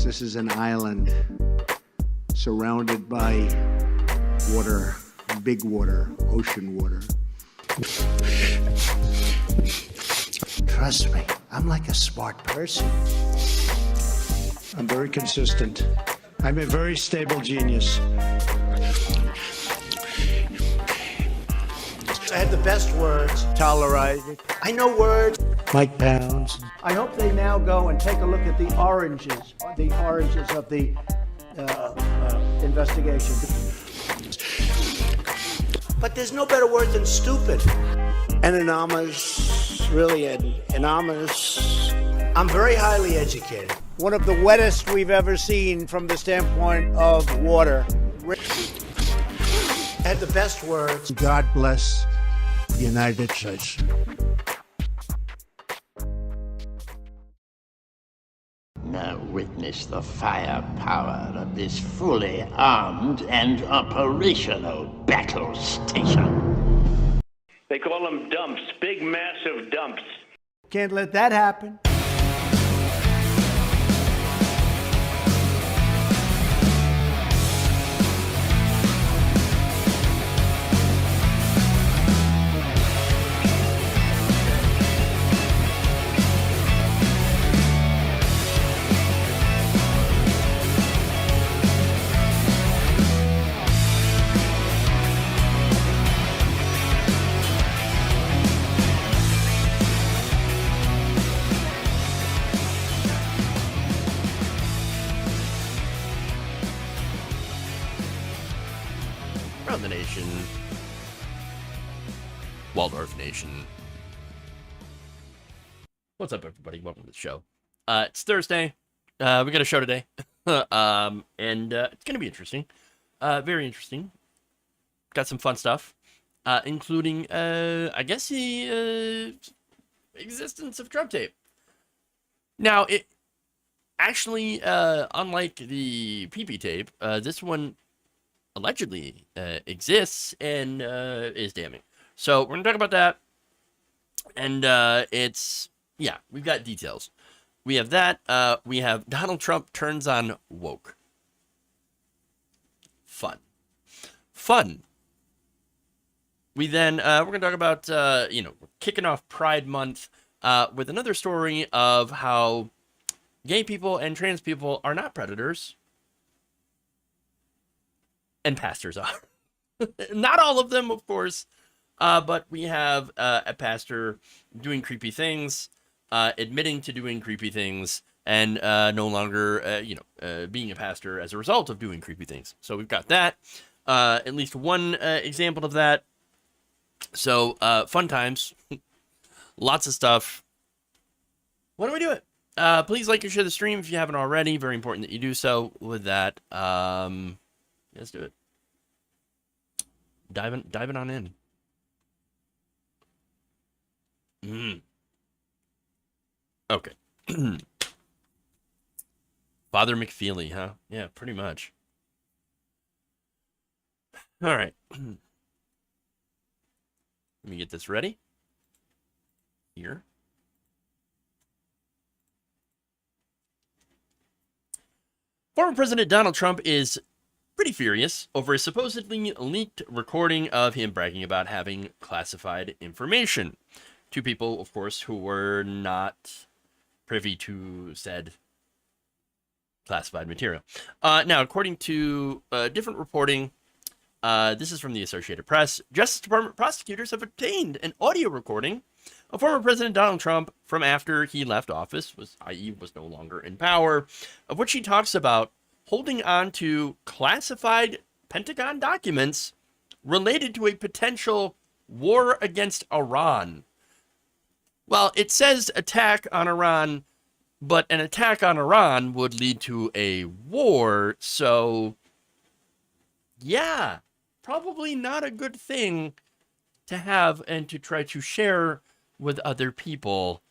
This is an island surrounded by water, big water, ocean water. Trust me, I'm like a smart person. I'm very consistent. I'm a very stable genius. I had the best words. Tolerated. I know words. Mike Pounds. I hope they now go and take a look at the oranges of the investigation. But there's no better word than stupid. Anonymous, really anonymous. I'm very highly educated. One of the wettest we've ever seen from the standpoint of water. I had the best words. God bless the United States. Now witness the firepower of this fully armed and operational battle station. They call them dumps, big massive dumps. Can't let that happen. Around the nation, Waldorf Nation. What's up, everybody? Welcome to the show. It's Thursday. We got a show today, and it's gonna be interesting. Very interesting. Got some fun stuff, including, I guess, the existence of Trump tape. Now, it actually, unlike the PP tape, this one allegedly exists and is damning. So we're gonna talk about that, and we've got details. We have that. We have Donald Trump turns on woke. Fun. We then we're gonna talk about kicking off Pride Month with another story of how gay people and trans people are not predators. And pastors are. Not all of them, of course, but we have a pastor doing creepy things, admitting to doing creepy things, and no longer, being a pastor as a result of doing creepy things. So we've got that, at least one example of that. So fun times, lots of stuff. Why don't we do it? Please like and share the stream if you haven't already. Very important that you do so. With that, let's do it. Diving on in. Okay. Father McFeely, huh? Yeah, pretty much. All right. Let me get this ready. Here. Former President Donald Trump is pretty furious over a supposedly leaked recording of him bragging about having classified information. Two people, of course, who were not privy to said classified material. Now, according to different reporting, this is from the Associated Press, Justice Department prosecutors have obtained an audio recording of former President Donald Trump from after he left office, i.e. was no longer in power, of which he talks about holding on to classified Pentagon documents related to a potential war against Iran. Well, it says attack on Iran, but an attack on Iran would lead to a war, so yeah, probably not a good thing to have and to try to share with other people.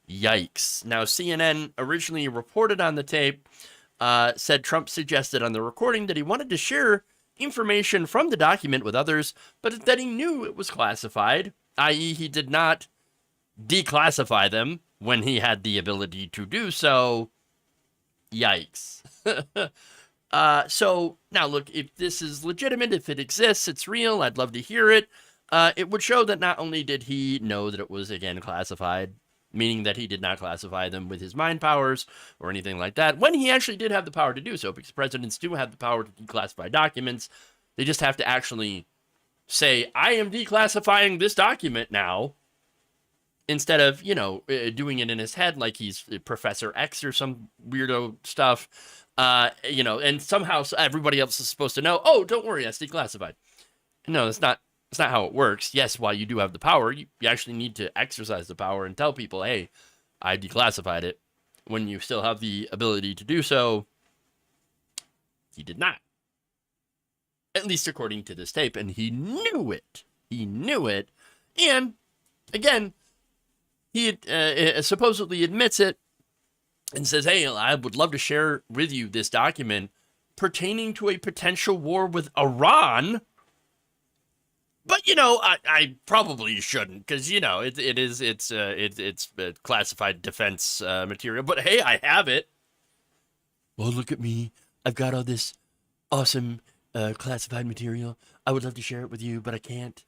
Yikes. Now, CNN originally reported on the tape, said Trump suggested on the recording that he wanted to share information from the document with others, but that he knew it was classified, i.e. he did not declassify them when he had the ability to do so. Yikes. So now look, if this is legitimate, if it exists, it's real, I'd love to hear it. It would show that not only did he know that it was, again, classified, meaning that he did not classify them with his mind powers or anything like that, when he actually did have the power to do so, because presidents do have the power to declassify documents. They just have to actually say, I am declassifying this document now, instead of, doing it in his head like he's Professor X or some weirdo stuff, and somehow everybody else is supposed to know, oh, don't worry, that's declassified. No, that's not how it works. Yes, while you do have the power, you actually need to exercise the power and tell people, hey, I declassified it. When you still have the ability to do so, he did not. At least according to this tape, and he knew it. He knew it. And, again, he supposedly admits it and says, hey, I would love to share with you this document pertaining to a potential war with Iran. But, I probably shouldn't, because, it's classified defense material. But, hey, I have it. Well, look at me. I've got all this awesome classified material. I would love to share it with you, but I can't.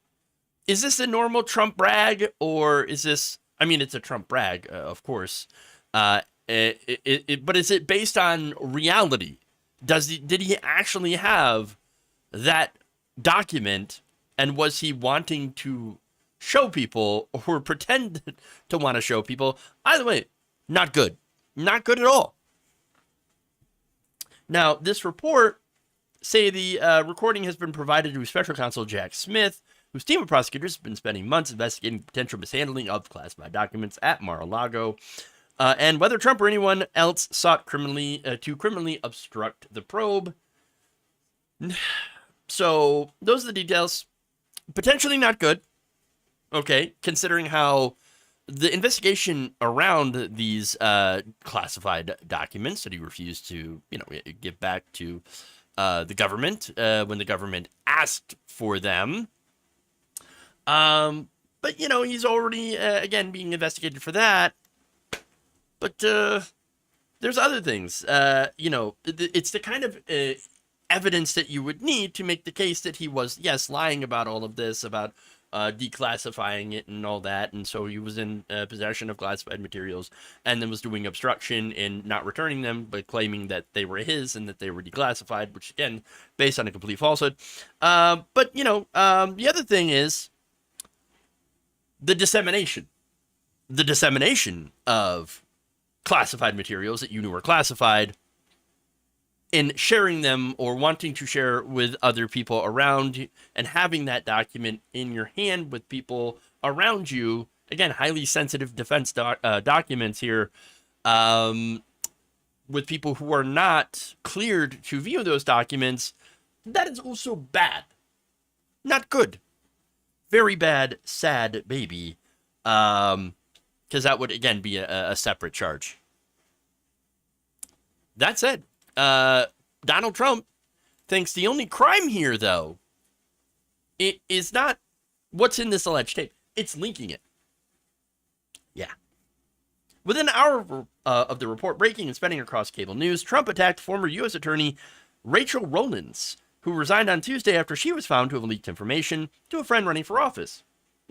Is this a normal Trump brag, or is this... I mean, it's a Trump brag, of course. But is it based on reality? Did he actually have that document, and was he wanting to show people or pretend to want to show people? Either way, not good. Not good at all. Now, this report say the recording has been provided to Special Counsel Jack Smith, whose team of prosecutors has been spending months investigating potential mishandling of classified documents at Mar-a-Lago, and whether Trump or anyone else sought to criminally obstruct the probe. So those are the details. Potentially not good. Okay, considering how the investigation around these classified documents that he refused to, give back to the government when the government asked for them. But, he's already, again, being investigated for that. But there's other things. It's the kind of evidence that you would need to make the case that he was, yes, lying about all of this, about declassifying it and all that. And so he was in possession of classified materials and then was doing obstruction and not returning them, but claiming that they were his and that they were declassified, which, again, based on a complete falsehood. But, the other thing is, the dissemination of classified materials that you knew were classified and sharing them or wanting to share with other people around you and having that document in your hand with people around you. Again, highly sensitive defense documents here, with people who are not cleared to view those documents. That is also bad. Not good. Very bad, sad baby, because that would, again, be a separate charge. That said, Donald Trump thinks the only crime here, though, it is not what's in this alleged tape. It's leaking it. Yeah. Within an hour of the report breaking and spreading across cable news, Trump attacked former U.S. Attorney Rachel Rollins, who resigned on Tuesday after she was found to have leaked information to a friend running for office.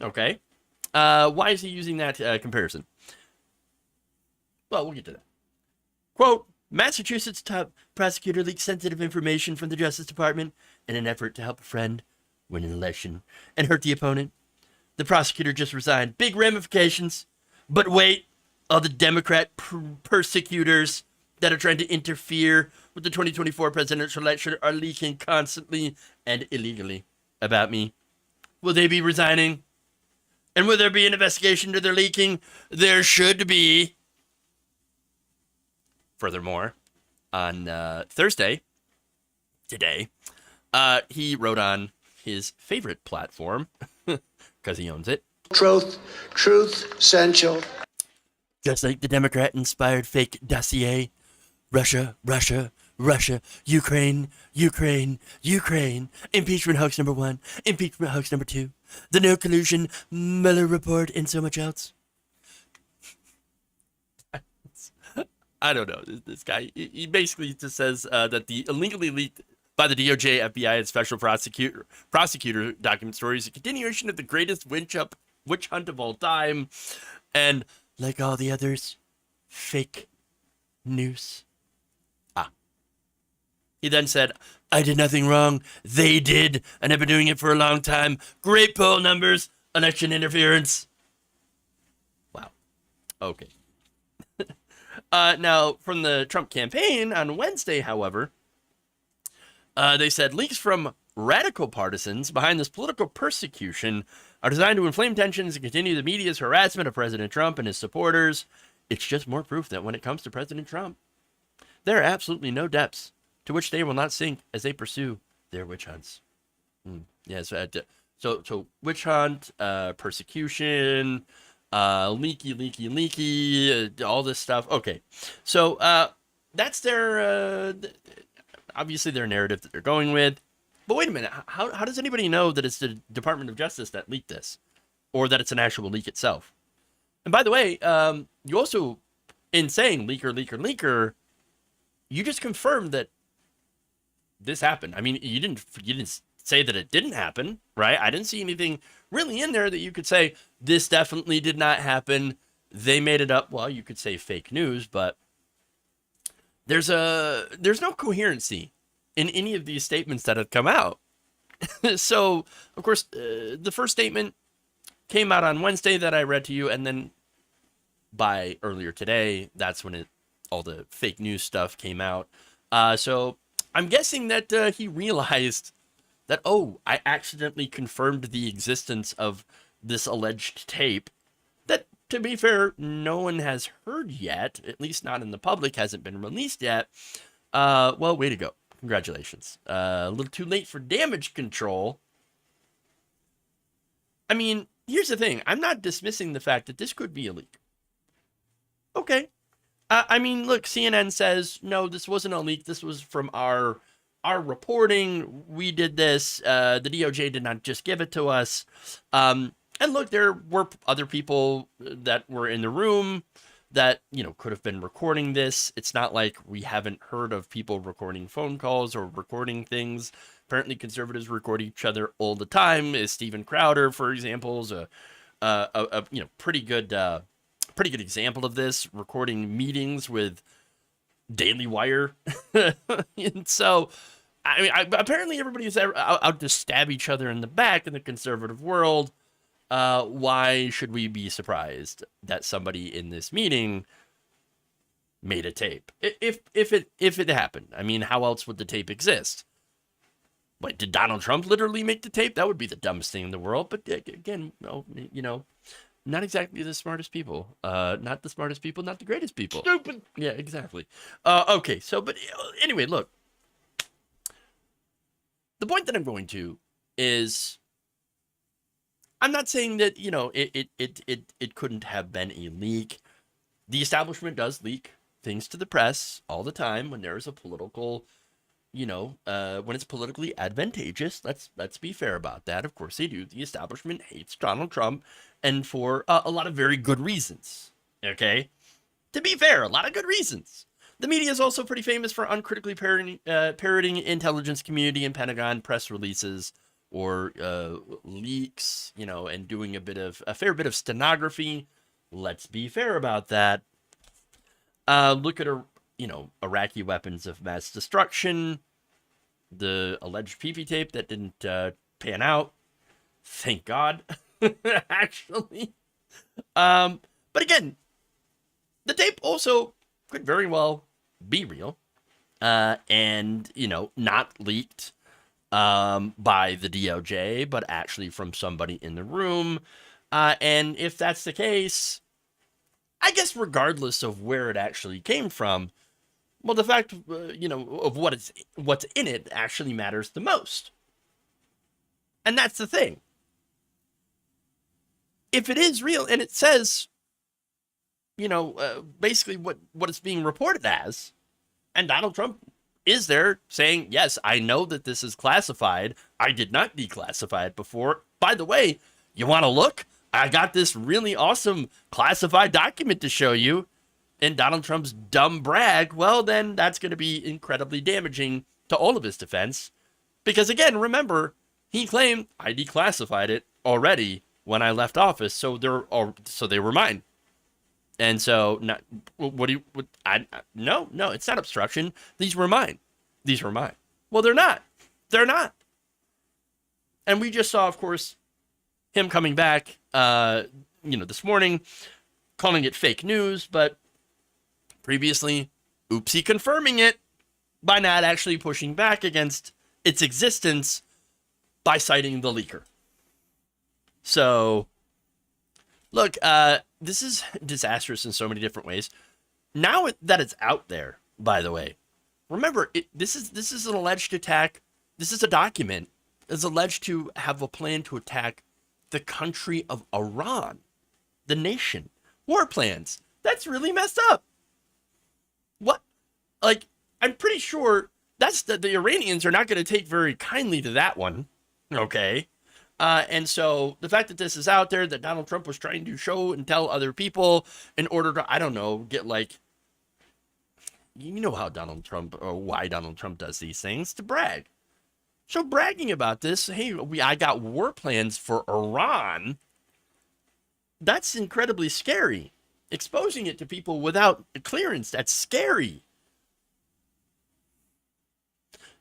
Okay. Why is he using that comparison? Well, we'll get to that. Quote, Massachusetts top prosecutor leaked sensitive information from the Justice Department in an effort to help a friend win an election and hurt the opponent. The prosecutor just resigned. Big ramifications. But wait, all the Democrat persecutors that are trying to interfere with the 2024 presidential election are leaking constantly and illegally about me. Will they be resigning? And will there be an investigation into their leaking? There should be. Furthermore, on Thursday, today, he wrote on his favorite platform, because he owns it. Truth essential. Just like the Democrat-inspired fake dossier, Russia, Ukraine, impeachment hoax number 1, impeachment hoax number 2, the no collusion Mueller report, and so much else. I don't know. This guy, he basically just says that the illegally leaked by the DOJ, FBI, and special prosecutor document story is a continuation of the greatest witch hunt of all time. And like all the others, fake news. He then said, I did nothing wrong. They did, and I've been doing it for a long time. Great poll numbers, election interference. Wow. Okay. Now, from the Trump campaign on Wednesday, however, they said leaks from radical partisans behind this political persecution are designed to inflame tensions and continue the media's harassment of President Trump and his supporters. It's just more proof that when it comes to President Trump, there are absolutely no depths to which they will not sink as they pursue their witch hunts. Yes, so witch hunt, persecution, leaky, all this stuff. Okay, so that's their obviously their narrative that they're going with. But wait a minute, how does anybody know that it's the Department of Justice that leaked this, or that it's an actual leak itself? And by the way, you also, in saying leaker, you just confirmed that this happened. I mean, you didn't say that it didn't happen, right? I didn't see anything really in there that you could say this definitely did not happen. They made it up. Well, you could say fake news, but there's no coherency in any of these statements that have come out. So, of course, the first statement came out on Wednesday that I read to you, and then by earlier today, that's when all the fake news stuff came out. So I'm guessing that he realized that, oh, I accidentally confirmed the existence of this alleged tape that, to be fair, no one has heard yet, at least not in the public, hasn't been released yet. Well, way to go. Congratulations. A little too late for damage control. I mean, here's the thing. I'm not dismissing the fact that this could be a leak. Okay. I mean, look, CNN says, no, this wasn't a leak. This was from our reporting. We did this. The DOJ did not just give it to us. And look, there were other people that were in the room that, could have been recording this. It's not like we haven't heard of people recording phone calls or recording things. Apparently, conservatives record each other all the time. Steven Crowder, for example, is a pretty good example of this, recording meetings with Daily Wire. And so, I mean, apparently everybody's out to stab each other in the back in the conservative world. Why should we be surprised that somebody in this meeting made a tape? If it happened, I mean, how else would the tape exist? Wait, did Donald Trump literally make the tape? That would be the dumbest thing in the world. But again, not exactly the smartest people. Not the smartest people, not the greatest people. Stupid. Yeah, exactly. Okay, so, but anyway, look. The point that I'm going to is, I'm not saying that, it couldn't have been a leak. The establishment does leak things to the press all the time when there is a political, when it's politically advantageous. Let's be fair about that. Of course they do. The establishment hates Donald Trump, and for a lot of very good reasons. Okay? To be fair, a lot of good reasons. The media is also pretty famous for uncritically parroting intelligence community and Pentagon press releases or leaks, and doing a fair bit of stenography. Let's be fair about that. Look at Iraqi weapons of mass destruction, the alleged PP tape that didn't pan out. Thank God, actually. But again, the tape also could very well be real, and not leaked by the DOJ, but actually from somebody in the room. And if that's the case, I guess regardless of where it actually came from, well, the fact, of what's in it actually matters the most. And that's the thing. If it is real and it says, basically what it's being reported as, and Donald Trump is there saying, yes, I know that this is classified. I did not declassify it before. By the way, you want to look? I got this really awesome classified document to show you. in Donald Trump's dumb brag, well, then that's going to be incredibly damaging to all of his defense. Because again, remember, he claimed I declassified it already when I left office, so they were mine. And so, no, it's not obstruction. These were mine. These were mine. Well, they're not. They're not. And we just saw, of course, him coming back, this morning, calling it fake news, but previously, oopsie confirming it by not actually pushing back against its existence by citing the leaker. So, look, this is disastrous in so many different ways. Now that it's out there, by the way, remember, this is an alleged attack. This is a document. It's alleged to have a plan to attack the country of Iran, the nation. War plans. That's really messed up. What? Like, I'm pretty sure the Iranians are not going to take very kindly to that one. Okay. And so the fact that this is out there, that Donald Trump was trying to show and tell other people in order to, I don't know, get like, you know how Donald Trump, or why Donald Trump does these things, to brag. So bragging about this, hey, I got war plans for Iran, that's incredibly scary. Exposing it to people without clearance, that's scary.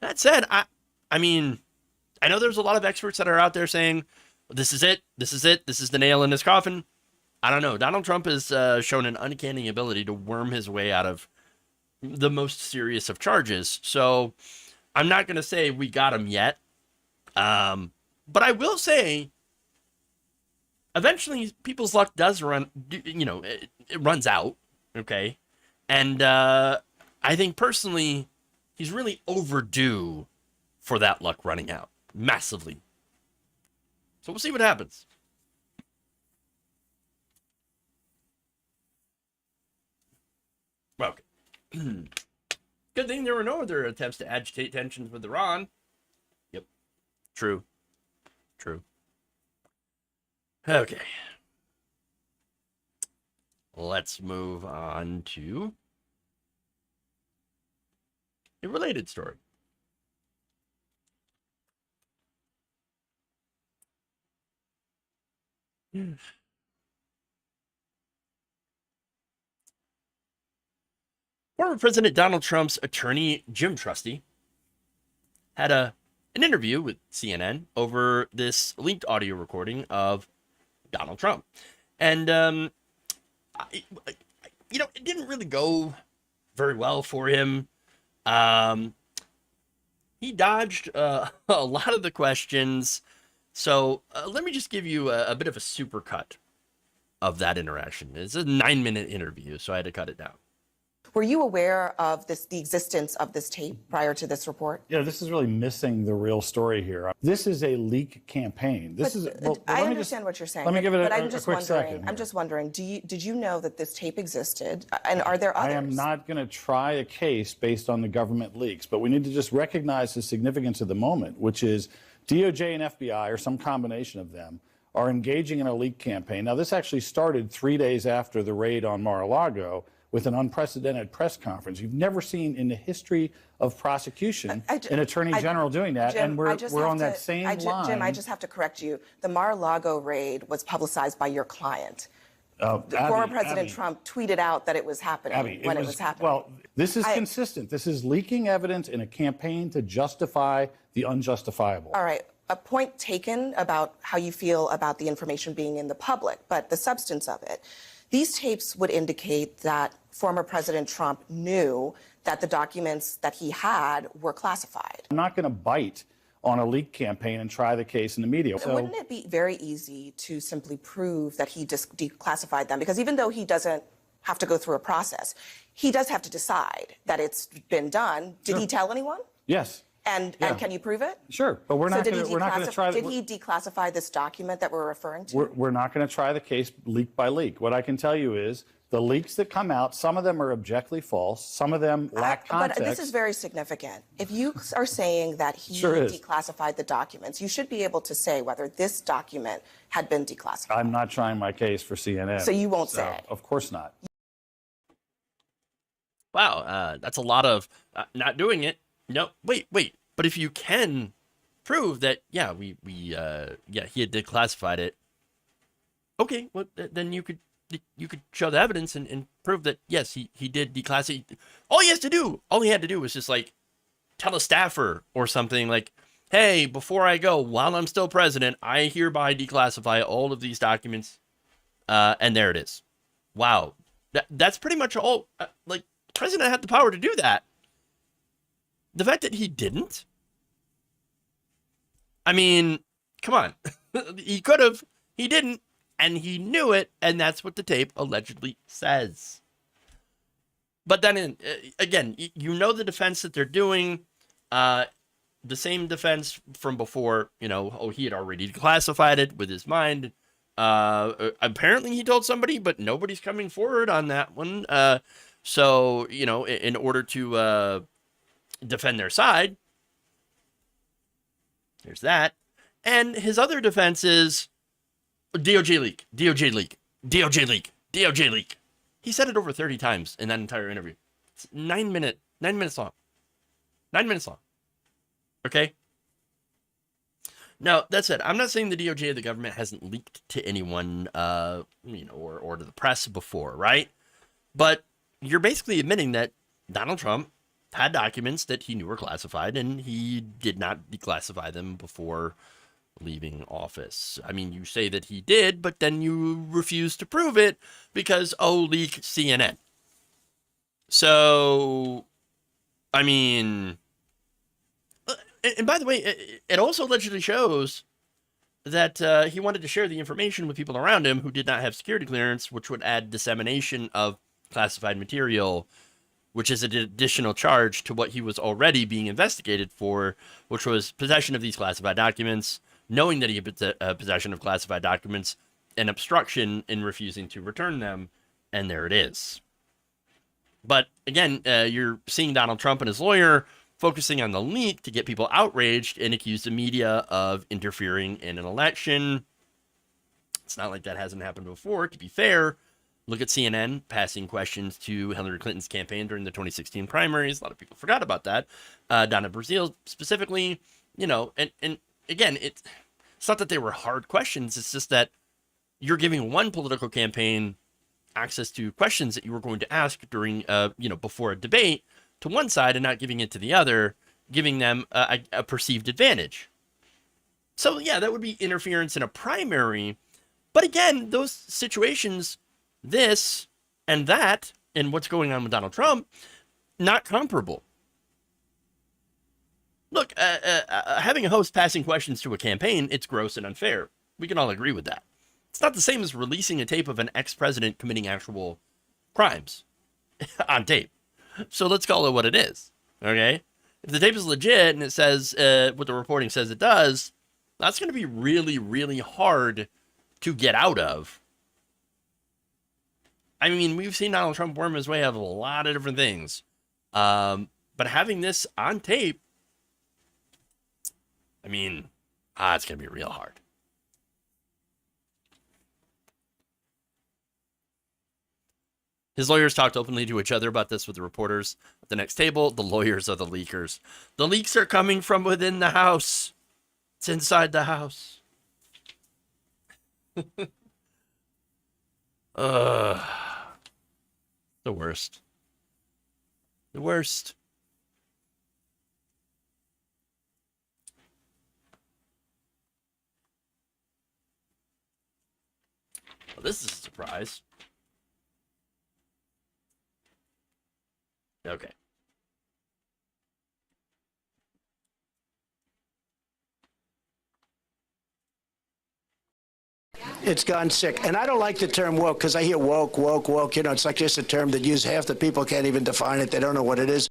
That said, I mean, I know there's a lot of experts that are out there saying, this is it, this is the nail in his coffin. I don't know. Donald Trump has shown an uncanny ability to worm his way out of the most serious of charges. So I'm not going to say we got him yet. But I will say, eventually people's luck does run, it runs out. Okay. And I think personally, he's really overdue for that luck running out massively. So we'll see what happens. Well, good thing there were no other attempts to agitate tensions with Iran. Yep. True. Okay. Let's move on to a related story. Former President Donald Trump's attorney, Jim Trusty, had an interview with CNN over this leaked audio recording of Donald Trump. And, it didn't really go very well for him. He dodged a lot of the questions. So let me just give you a bit of a supercut of that interaction. It's a 9-minute interview, so I had to cut it down. Were you aware of the existence of this tape prior to this report? Yeah, this is really missing the real story here. This is a leak campaign. I understand what you're saying. Let me give it but a I'm just quick wondering, second. I'm just wondering, did you know that this tape existed? And are there others? I am not going to try a case based on the government leaks, but we need to just recognize the significance of the moment, which is DOJ and FBI, or some combination of them, are engaging in a leak campaign. Now, this actually started 3 days after the raid on Mar-a-Lago with an unprecedented press conference. You've never seen in the history of prosecution an attorney general doing that, Jim, and we're on that same line. Jim, I just have to correct you. The Mar-a-Lago raid was publicized by your client. Former President Trump tweeted out that it was happening when it was happening. Well, this is consistent. This is leaking evidence in a campaign to justify the unjustifiable. All right. A point taken about how you feel about the information being in the public, but the substance of it. These tapes would indicate that former President Trump knew that the documents that he had were classified. I'm not going to bite on a leak campaign and try the case in the media. So, wouldn't it be very easy to simply prove that he declassified them? Because even though he doesn't have to go through a process, he does have to decide that it's been done. Did he tell anyone? Yes. And can you prove it? Sure, but we're not going to try. Did he declassify this document that we're referring to? We're not going to try the case leak by leak. What I can tell you is the leaks that come out, some of them are objectively false, some of them lack context. But this is very significant. If you are saying that he declassified the documents, you should be able to say whether this document had been declassified. I'm not trying my case for CNN. So you won't say? Of course not. Wow, that's a lot of not doing it. No, wait. But if you can prove that, yeah, he had declassified it. Okay, well then you could show the evidence and prove that yes, he did declassify. All he had to do was just like tell a staffer or something like, hey, before I go, while I'm still president, I hereby declassify all of these documents, and there it is. Wow, that's pretty much all. Like, president had the power to do that. The fact that he didn't, I mean, come on. He could have, he didn't, and he knew it, and that's what the tape allegedly says. But then, again, you know the defense that they're doing, the same defense from before, he had already declassified it with his mind. Apparently he told somebody, but nobody's coming forward on that one. So, in order to defend their side, there's that. And his other defense is DOJ leak, DOJ leak, DOJ leak, DOJ leak. He said it over 30 times in that entire interview. It's 9 minutes long. 9 minutes long. Okay? Now, that said, I'm not saying the DOJ or the government hasn't leaked to anyone, or to the press before, right? But you're basically admitting that Donald Trump had documents that he knew were classified, and he did not declassify them before leaving office. I mean, you say that he did, but then you refuse to prove it because, leak CNN. So, I mean, and by the way, it also allegedly shows that he wanted to share the information with people around him who did not have security clearance, which would add dissemination of classified material, which is an additional charge to what he was already being investigated for, which was possession of these classified documents, knowing that he had possession of classified documents, and obstruction in refusing to return them, and there it is. But again, you're seeing Donald Trump and his lawyer focusing on the leak to get people outraged and accuse the media of interfering in an election. It's not like that hasn't happened before, to be fair. Look at CNN passing questions to Hillary Clinton's campaign during the 2016 primaries. A lot of people forgot about that. Donna Brazile specifically, and again, it's not that they were hard questions. It's just that you're giving one political campaign access to questions that you were going to ask during, before a debate to one side and not giving it to the other, giving them a perceived advantage. So yeah, that would be interference in a primary. But again, those situations, this and that, and what's going on with Donald Trump, not comparable. Look, having a host passing questions to a campaign, it's gross and unfair. We can all agree with that. It's not the same as releasing a tape of an ex-president committing actual crimes on tape. So let's call it what it is, okay? If the tape is legit and it says what the reporting says it does, that's going to be really, really hard to get out of. I mean, we've seen Donald Trump worm his way out of a lot of different things. But having this on tape, I mean, it's going to be real hard. His lawyers talked openly to each other about this with the reporters at the next table. The lawyers are the leakers. The leaks are coming from within the house. It's inside the house. The worst. The worst. Well, this is a surprise. Okay. It's gone sick. And I don't like the term woke because I hear woke. It's like just a term that use half the people can't even define it. They don't know what it is.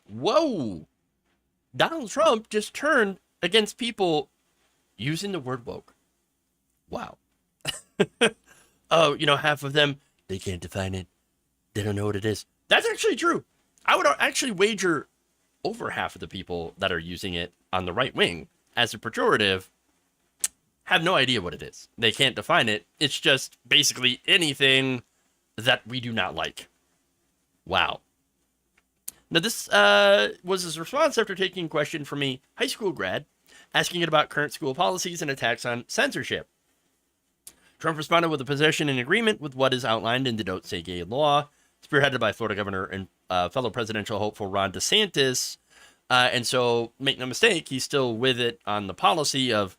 Whoa. Donald Trump just turned against people using the word woke. Wow. Half of them, they can't define it. They don't know what it is. That's actually true. I would actually wager over half of the people that are using it on the right wing as a pejorative have no idea what it is. They can't define it. It's just basically anything that we do not like. Wow. Now, this was his response after taking a question from a high school grad asking it about current school policies and attacks on censorship. Trump responded with a position in agreement with what is outlined in the Don't Say Gay law, spearheaded by Florida Governor and fellow presidential hopeful Ron DeSantis. And so, make no mistake, he's still with it on the policy of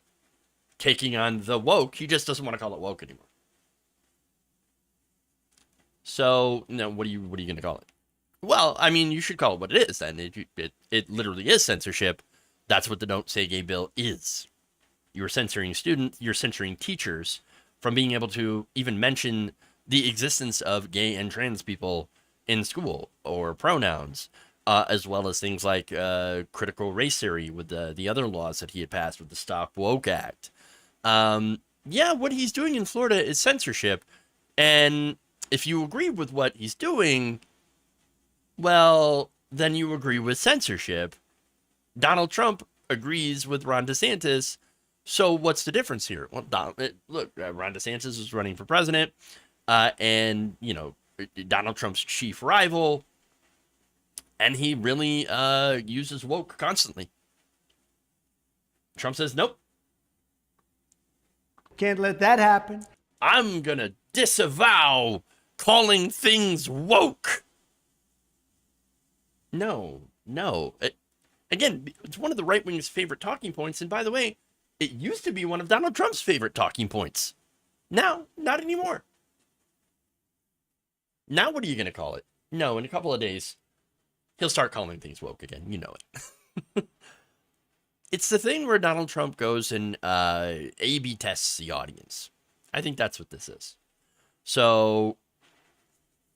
taking on the woke. He just doesn't want to call it woke anymore. So, what are you going to call it? Well, I mean, you should call it what it is then. It literally is censorship. That's what the Don't Say Gay bill is. You're censoring students, you're censoring teachers from being able to even mention the existence of gay and trans people in school, or pronouns, as well as things like critical race theory with the other laws that he had passed with the Stop Woke Act. Yeah, what he's doing in Florida is censorship. And if you agree with what he's doing, well, then you agree with censorship. Donald Trump agrees with Ron DeSantis. So what's the difference here? Well, Ron DeSantis is running for president, and, Donald Trump's chief rival, and he really uses woke constantly. Trump says, nope. Can't let that happen. I'm going to disavow calling things woke. No. Again, it's one of the right wing's favorite talking points. And by the way, it used to be one of Donald Trump's favorite talking points. Now, not anymore. Now, what are you going to call it? No, in a couple of days, he'll start calling things woke again. You know it. It's the thing where Donald Trump goes and A/B tests the audience. I think that's what this is. So,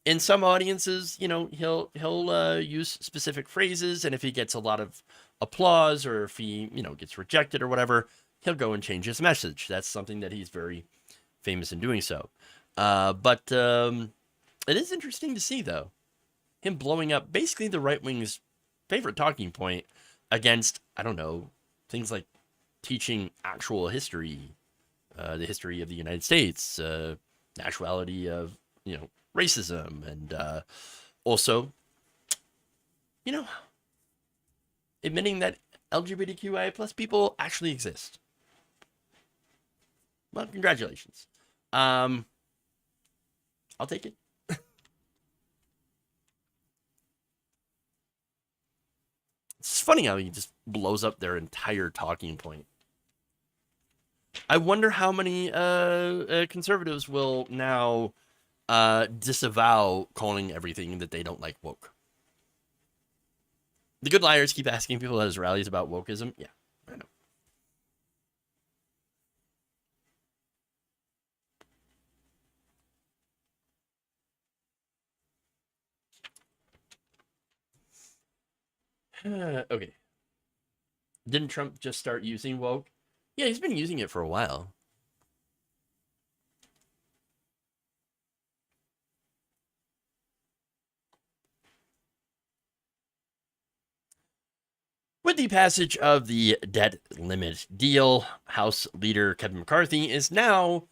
in some audiences, he'll use specific phrases, and if he gets a lot of applause, or if he, gets rejected or whatever, he'll go and change his message. That's something that he's very famous in doing so. But it is interesting to see, though, him blowing up basically the right wing's favorite talking point against, I don't know, things like teaching actual history, the history of the United States, the actuality of, racism, and also, admitting that LGBTQIA plus people actually exist. Well, congratulations. I'll take it. It's funny how he just blows up their entire talking point. I wonder how many conservatives will now disavow calling everything that they don't like woke. The good liars keep asking people at his rallies about wokeism. Yeah, I know. Okay. Didn't Trump just start using woke? Yeah, he's been using it for a while. With the passage of the debt limit deal, House Leader Kevin McCarthy is now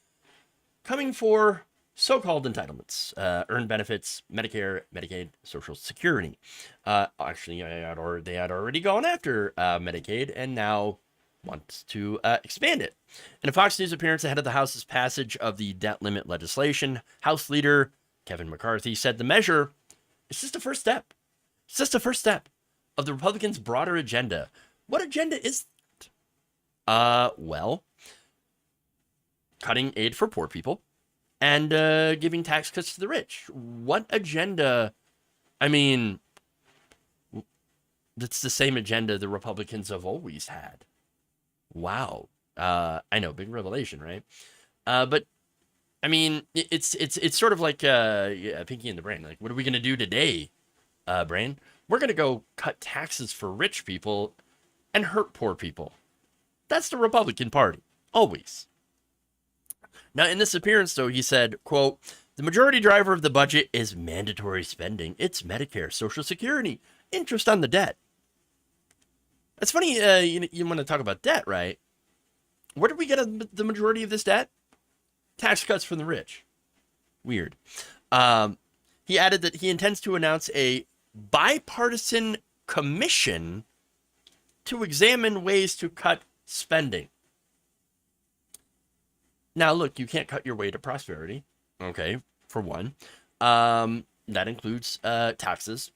coming for so-called entitlements, earned benefits, Medicare, Medicaid, Social Security. Actually, they had already gone after Medicaid and now wants to expand it. In a Fox News appearance ahead of the House's passage of the debt limit legislation, House Leader Kevin McCarthy said the measure is just a first step. It's just a first step of the Republicans' broader agenda. What agenda is that? Well, cutting aid for poor people and giving tax cuts to the rich. What agenda? I mean, that's the same agenda the Republicans have always had. Wow. I know, big revelation, right? But I mean, it's sort of like Pinky and the Brain. Like, what are we gonna do today, Brain? We're gonna go cut taxes for rich people and hurt poor people. That's the Republican Party, always. Now, in this appearance, though, he said, quote, "The majority driver of the budget is mandatory spending. It's Medicare, Social Security, interest on the debt." That's funny. You want to talk about debt, right? Where did we get the majority of this debt? Tax cuts from the rich. Weird. he added that he intends to announce a bipartisan commission to examine ways to cut spending. Now, look, you can't cut your way to prosperity, okay, for one. That includes taxes,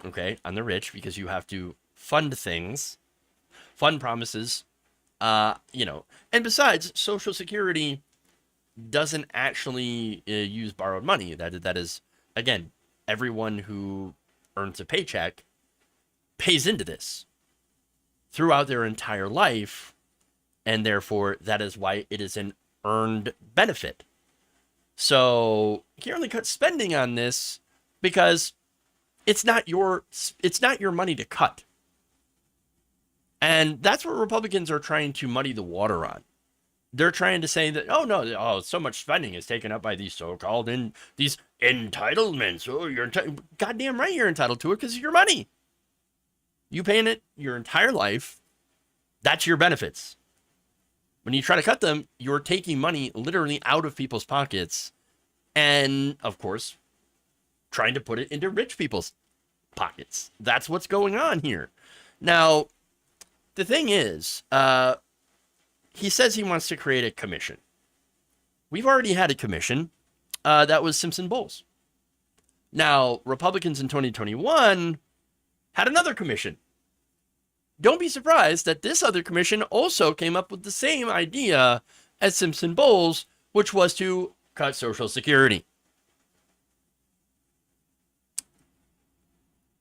okay, on the rich, because you have to fund things, fund promises, you know. And besides, Social Security doesn't actually use borrowed money. That is, again, everyone who earns a paycheck pays into this throughout their entire life, and therefore that is why it is an earned benefit. So you can't really cut spending on this because it's not your money to cut. And that's what Republicans are trying to muddy the water on. They're trying to say that, oh no, so much spending is taken up by these so-called these entitlements. Oh, you're goddamn right you're entitled to it because it's your money. You paying it your entire life. That's your benefits. When you try to cut them, you're taking money literally out of people's pockets and, of course, trying to put it into rich people's pockets. That's what's going on here. Now, the thing is, he says he wants to create a commission. We've already had a commission. That was Simpson-Bowles. Now, Republicans in 2021 had another commission. Don't be surprised that this other commission also came up with the same idea as Simpson-Bowles, which was to cut Social Security.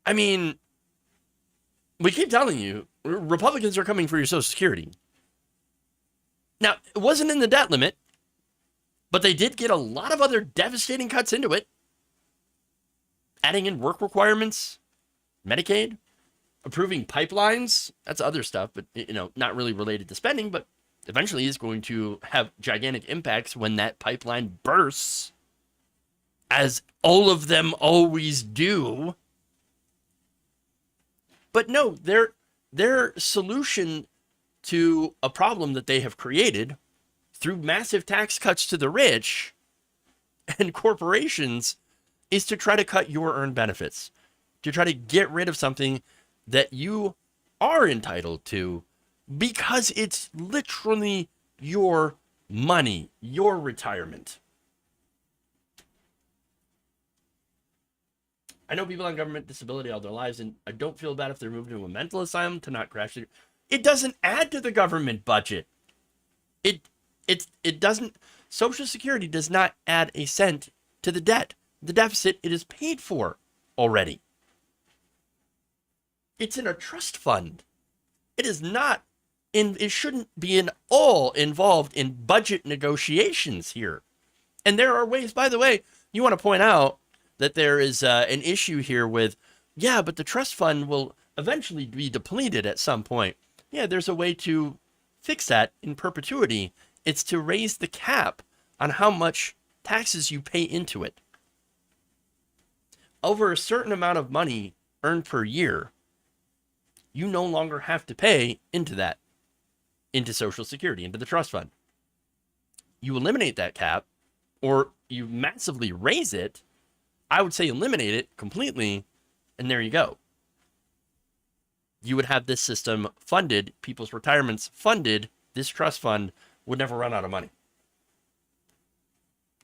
I mean, we keep telling you, Republicans are coming for your Social Security. Now, it wasn't in the debt limit, but they did get a lot of other devastating cuts into it. Adding in work requirements, Medicaid, approving pipelines, that's other stuff, but, you know, not really related to spending, but eventually is going to have gigantic impacts when that pipeline bursts, as all of them always do. But no, their solution to a problem that they have created through massive tax cuts to the rich and corporations is to try to cut your earned benefits, to try to get rid of something that you are entitled to because it's literally your money, your retirement. I know people on government disability all their lives, and I don't feel bad if they're moved to a mental asylum to not crash through. It doesn't add to the government budget. It doesn't. Social Security does not add a cent to the debt. The deficit, it is paid for already. It's in a trust fund. It is not it shouldn't be at all involved in budget negotiations here. And there are ways, by the way, you want to point out that there is an issue here with, yeah, but the trust fund will eventually be depleted at some point. Yeah, there's a way to fix that in perpetuity. It's to raise the cap on how much taxes you pay into it. Over a certain amount of money earned per year, you no longer have to pay into that, into Social Security, into the trust fund. You eliminate that cap, or you massively raise it. I would say eliminate it completely, and there you go. You would have this system funded, people's retirements funded, this trust fund would never run out of money.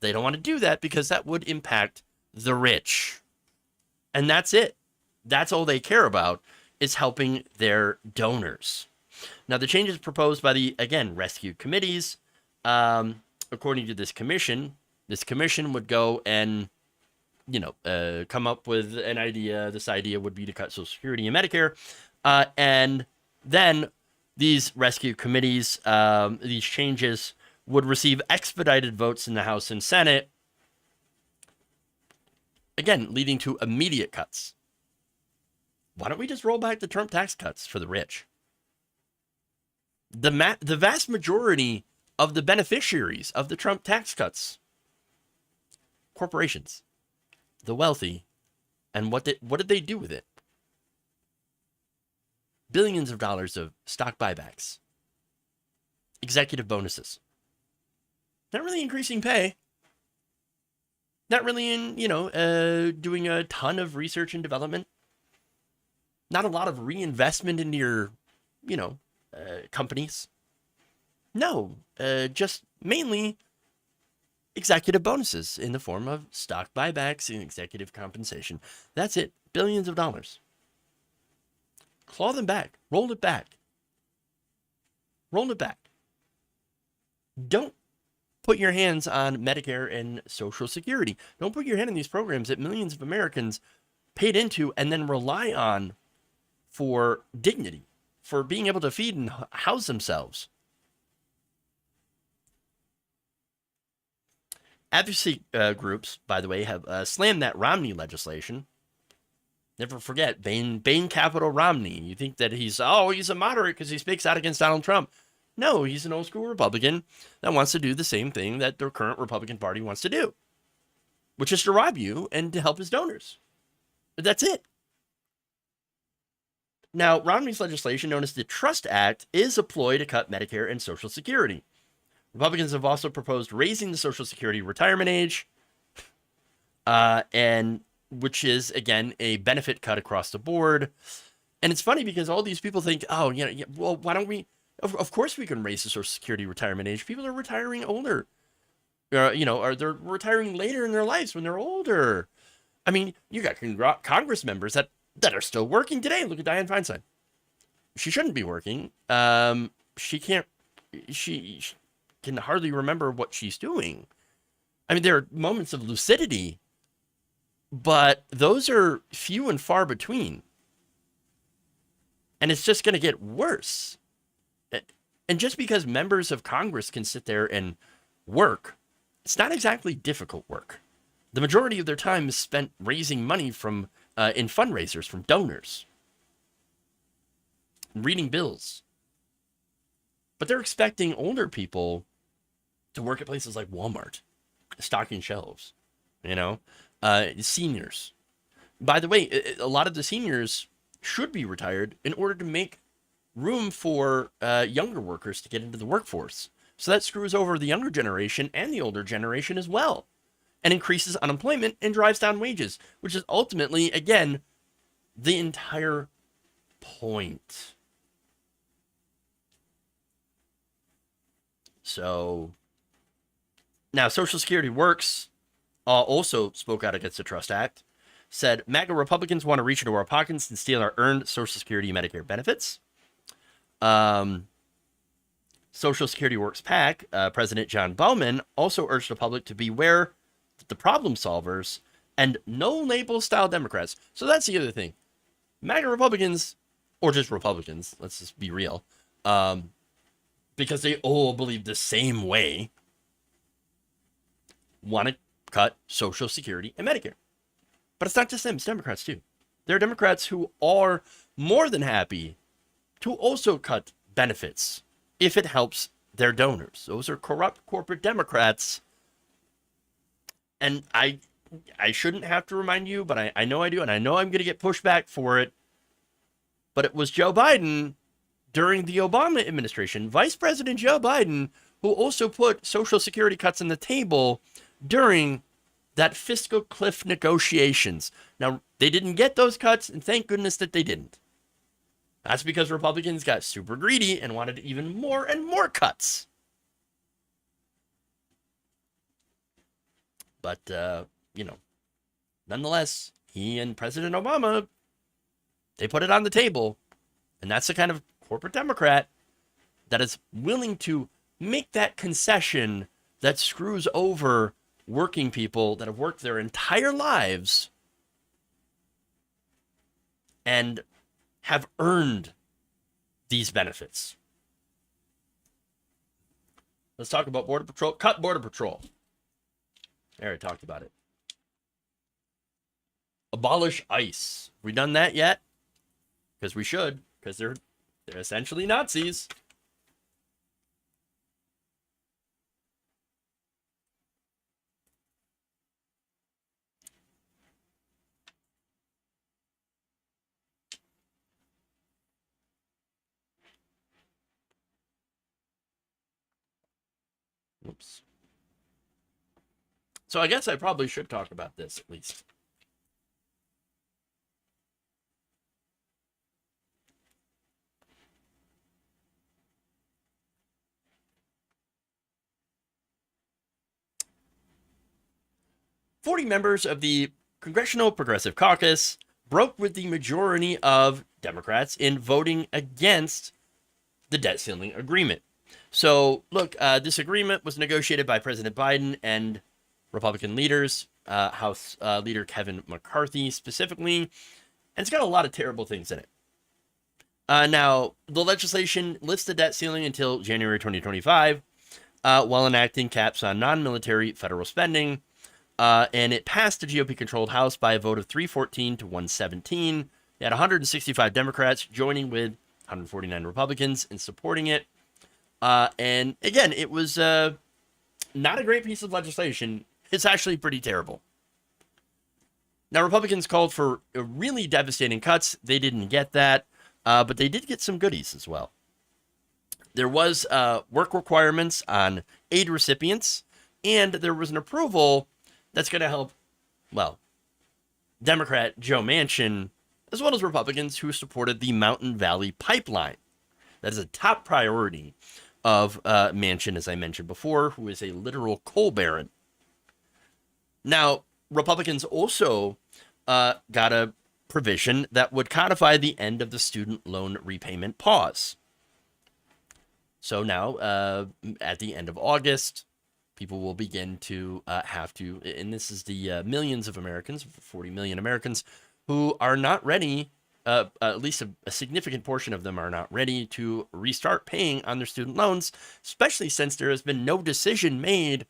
They don't want to do that because that would impact the rich. And that's it. That's all they care about, is helping their donors. Now, the changes proposed by the, again, rescue committees, according to this commission would go and, come up with an idea. This idea would be to cut Social Security and Medicare. And then these rescue committees, these changes would receive expedited votes in the House and Senate, again, leading to immediate cuts. Why don't we just roll back the Trump tax cuts for the rich? The vast majority of the beneficiaries of the Trump tax cuts, corporations, the wealthy, and what did they do with it? Billions of dollars of stock buybacks, executive bonuses. Not really increasing pay. Not really in, doing a ton of research and development. Not a lot of reinvestment into your, companies. No, just mainly executive bonuses in the form of stock buybacks and executive compensation. That's it. Billions of dollars. Claw them back. Roll it back. Roll it back. Don't put your hands on Medicare and Social Security. Don't put your hand in these programs that millions of Americans paid into and then rely on for dignity, for being able to feed and house themselves. Advocacy groups, by the way, have slammed that Romney legislation. Never forget, Bain Capital Romney. You think that he's a moderate because he speaks out against Donald Trump. No, he's an old school Republican that wants to do the same thing that the current Republican Party wants to do, which is to rob you and to help his donors. That's it. Now, Romney's legislation, known as the Trust Act, is a ploy to cut Medicare and Social Security. Republicans have also proposed raising the Social Security retirement age, and which is, again, a benefit cut across the board. And it's funny because all these people think, well, why don't we? Of course we can raise the Social Security retirement age. People are retiring older, or they're retiring later in their lives when they're older. I mean, you got Congress members that are still working today. Look at Dianne Feinstein. She shouldn't be working. She can't. She can hardly remember what she's doing. I mean, there are moments of lucidity, but those are few and far between. And it's just going to get worse. And just because members of Congress can sit there and work, it's not exactly difficult work. The majority of their time is spent raising money from in fundraisers from donors, reading bills. But they're expecting older people to work at places like Walmart, stocking shelves, seniors. By the way, a lot of the seniors should be retired in order to make room for younger workers to get into the workforce. So that screws over the younger generation and the older generation as well, and increases unemployment and drives down wages, which is ultimately, again, the entire point. So now Social Security Works also spoke out against the Trust Act, said MAGA Republicans want to reach into our pockets and steal our earned Social Security Medicare benefits. Social Security Works PAC, President John Bowman, also urged the public to beware the problem solvers and no-label style Democrats. So that's the other thing. MAGA Republicans, or just Republicans, let's just be real, because they all believe the same way, want to cut Social Security and Medicare. But it's not just them, it's Democrats too. There are Democrats who are more than happy to also cut benefits if it helps their donors. Those are corrupt corporate Democrats. And I shouldn't have to remind you, but I know I do, and I know I'm going to get pushback for it. But it was Joe Biden during the Obama administration, Vice President Joe Biden, who also put Social Security cuts on the table during that fiscal cliff negotiations. Now, they didn't get those cuts, and thank goodness that they didn't. That's because Republicans got super greedy and wanted even more and more cuts. But, nonetheless, he and President Obama, they put it on the table. And that's the kind of corporate Democrat that is willing to make that concession that screws over working people that have worked their entire lives and have earned these benefits. Let's talk about Border Patrol. Cut Border Patrol. I already talked about it. Abolish ICE. We done that yet? Because we should. Because they're essentially Nazis. Oops. So I guess I probably should talk about this at least. "40 members of the Congressional Progressive Caucus broke with the majority of Democrats in voting against the debt ceiling agreement." So, look, this agreement was negotiated by President Biden and Republican leaders, House Leader Kevin McCarthy specifically, and it's got a lot of terrible things in it. Now, the legislation lifts the debt ceiling until January 2025, while enacting caps on non-military federal spending, and it passed the GOP-controlled House by a vote of 314 to 117. They had 165 Democrats joining with 149 Republicans in supporting it. And again, it was not a great piece of legislation. It's actually pretty terrible. Now, Republicans called for really devastating cuts. They didn't get that, but they did get some goodies as well. There was work requirements on aid recipients, and there was an approval that's going to help, well, Democrat Joe Manchin, as well as Republicans who supported the Mountain Valley Pipeline. That is a top priority of Manchin, as I mentioned before, who is a literal coal baron. Now, Republicans also got a provision that would codify the end of the student loan repayment pause. So now, at the end of August, people will begin to have to, and this is the millions of Americans, 40 million Americans, who are not ready, at least a significant portion of them are not ready to restart paying on their student loans, especially since there has been no decision made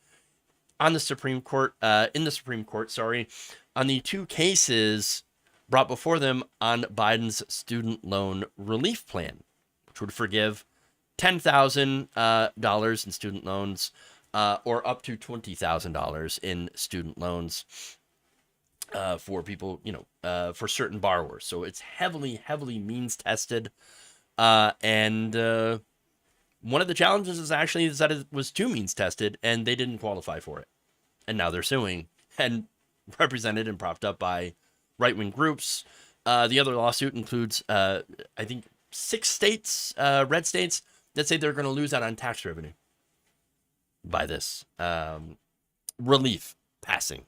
on the Supreme Court, on the two cases brought before them on Biden's student loan relief plan, which would forgive $10,000 in student loans, or up to $20,000 in student loans for people, for certain borrowers. So it's heavily means tested. And one of the challenges is that it was too means tested and they didn't qualify for it. And now they're suing, and represented and propped up by right-wing groups. The other lawsuit includes, I think, 6 states, red states, that say they're going to lose out on tax revenue by this relief passing.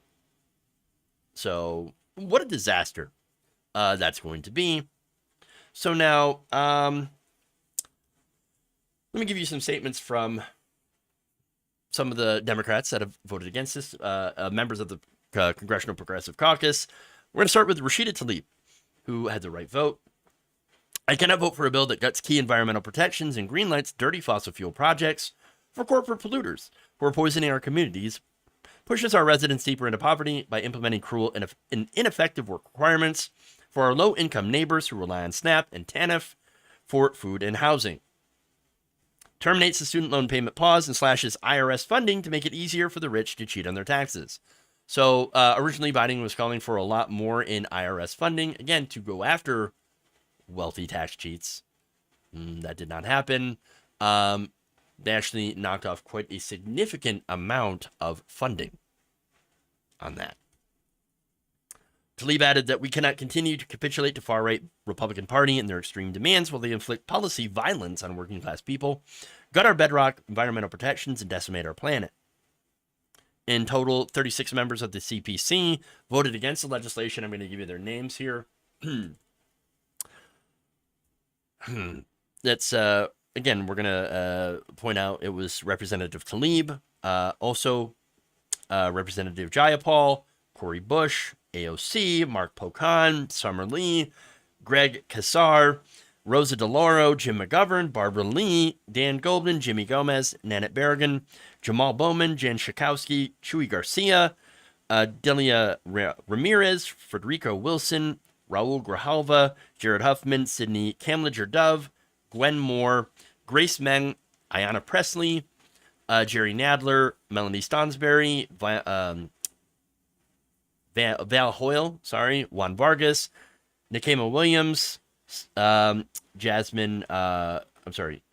So what a disaster that's going to be. So now, let me give you some statements from some of the Democrats that have voted against this, members of the Congressional Progressive Caucus. We're going to start with Rashida Tlaib, who had the right vote. "I cannot vote for a bill that guts key environmental protections and greenlights dirty fossil fuel projects for corporate polluters who are poisoning our communities, pushes our residents deeper into poverty by implementing cruel and ineffective work requirements for our low-income neighbors who rely on SNAP and TANF for food and housing, terminates the student loan payment pause and slashes IRS funding to make it easier for the rich to cheat on their taxes." So originally Biden was calling for a lot more in IRS funding, again, to go after wealthy tax cheats. That did not happen. They actually knocked off quite a significant amount of funding on that. Tlaib added that we cannot continue to capitulate to far-right Republican Party and their extreme demands while they inflict policy violence on working-class people, gut our bedrock environmental protections, and decimate our planet. In total, 36 members of the CPC voted against the legislation. I'm going to give you their names here. That's, again, we're going to point out it was Representative Tlaib, also Representative Jayapal, Cory Bush, AOC, Mark Pocan, Summer Lee, Greg Casar, Rosa DeLauro, Jim McGovern, Barbara Lee, Dan Goldman, Jimmy Gomez, Nanette Berrigan, Jamal Bowman, Jan Schakowsky, Chuy Garcia, Delia Ramirez, Federico Wilson, Raul Grijalva, Jared Huffman, Sidney Kamlinger-Dove, Gwen Moore, Grace Meng, Ayanna Presley, Jerry Nadler, Melanie Stonsbury, Val Hoyle, Juan Vargas, Nikema Williams,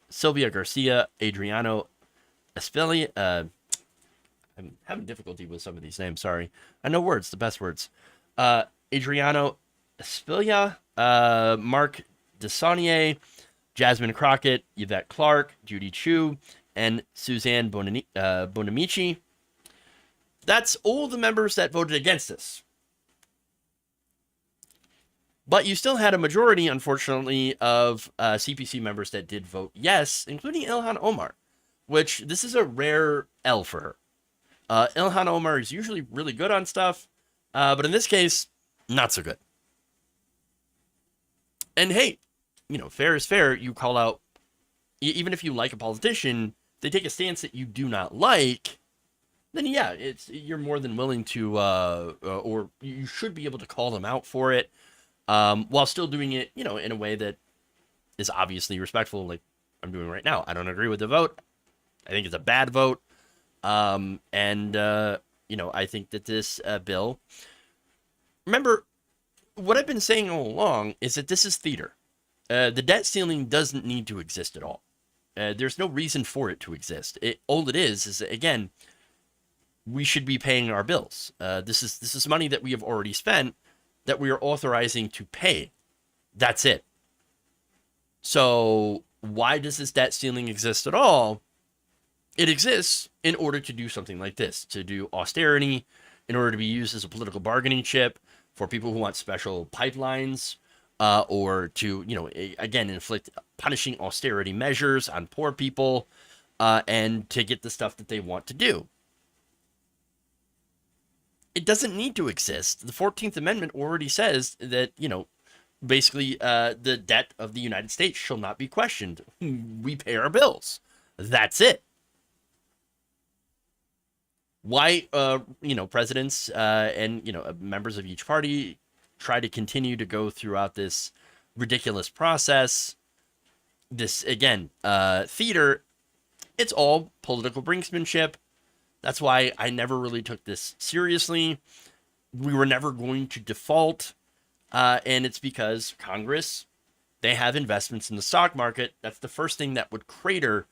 Sylvia Garcia, Adriano Espelli, I'm having difficulty with some of these names. Sorry. I know words, the best words. Adriano Espilia, Mark Desaunier, Jasmine Crockett, Yvette Clark, Judy Chu, and Suzanne Bonamici. That's all the members that voted against this. But you still had a majority, unfortunately, of CPC members that did vote yes, including Ilhan Omar, which this is a rare L for her. Ilhan Omar is usually really good on stuff, but in this case, not so good. And hey, fair is fair. You call out, even if you like a politician, they take a stance that you do not like, then yeah, you're more than willing to, or you should be able to call them out for it, while still doing it, in a way that is obviously respectful, like I'm doing right now. I don't agree with the vote. I think it's a bad vote. I think that this bill, remember, what I've been saying all along is that this is theater. The debt ceiling doesn't need to exist at all. There's no reason for it to exist. All it is again, we should be paying our bills. This is money that we have already spent that we are authorizing to pay. That's it. So why does this debt ceiling exist at all? It exists in order to do something like this, to do austerity, in order to be used as a political bargaining chip for people who want special pipelines, or to, again, inflict punishing austerity measures on poor people, and to get the stuff that they want to do. It doesn't need to exist. The 14th Amendment already says that, basically the debt of the United States shall not be questioned. We pay our bills. That's it. Why, presidents and, members of each party try to continue to go throughout this ridiculous process, this, again, theater, it's all political brinksmanship. That's why I never really took this seriously. We were never going to default, and it's because Congress, they have investments in the stock market. That's the first thing that would crater